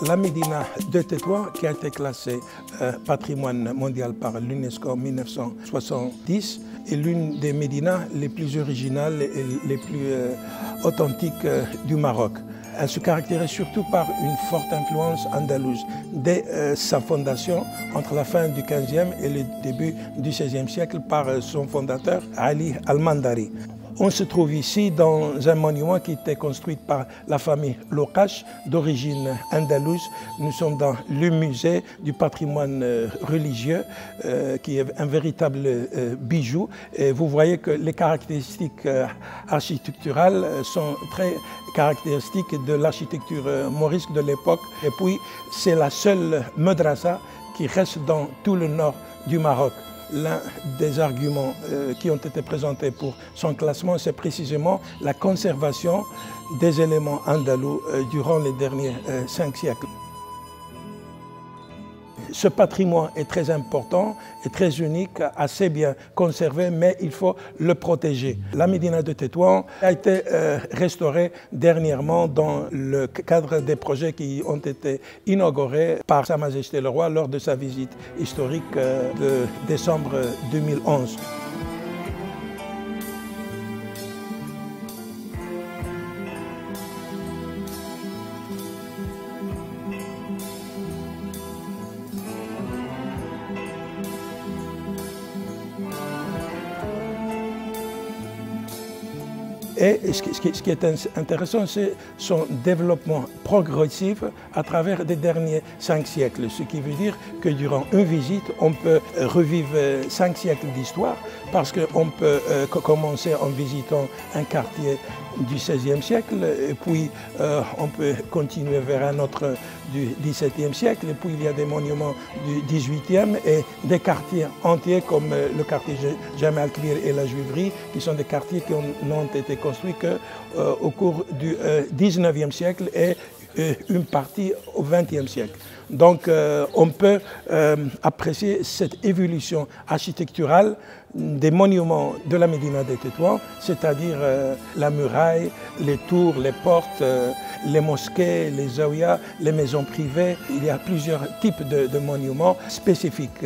La Médina de Tétouan, qui a été classée patrimoine mondial par l'UNESCO en 1970, est l'une des médinas les plus originales et les plus authentiques du Maroc. Elle se caractérise surtout par une forte influence andalouse dès sa fondation entre la fin du XVe et le début du XVIe siècle par son fondateur Ali Al-Mandari. On se trouve ici dans un monument qui était construit par la famille Loqash d'origine andalouse. Nous sommes dans le musée du patrimoine religieux qui est un véritable bijou. Et vous voyez que les caractéristiques architecturales sont très caractéristiques de l'architecture maurisque de l'époque. Et puis c'est la seule madrasa qui reste dans tout le nord du Maroc. L'un des arguments qui ont été présentés pour son classement, c'est précisément la conservation des éléments andalous durant les derniers 5 siècles. Ce patrimoine est très important et très unique, assez bien conservé, mais il faut le protéger. La Médina de Tétouan a été restaurée dernièrement dans le cadre des projets qui ont été inaugurés par Sa Majesté le Roi lors de sa visite historique de décembre 2011. Et ce qui est intéressant, c'est son développement progressif à travers les derniers 5 siècles. Ce qui veut dire que durant une visite, on peut revivre 5 siècles d'histoire parce qu'on peut commencer en visitant un quartier du XVIe siècle et puis on peut continuer vers un autre du XVIIe siècle et puis il y a des monuments du XVIIIe et des quartiers entiers comme le quartier Jami al-Kbir et la Juiverie qui sont des quartiers qui n'ont été construits qu'au cours du XIXe siècle et une partie au XXe siècle. Donc on peut apprécier cette évolution architecturale des monuments de la Médina de Tétouan, c'est-à-dire la muraille, les tours, les portes, les mosquées, les zawiyas, les maisons privées. Il y a plusieurs types de monuments spécifiques.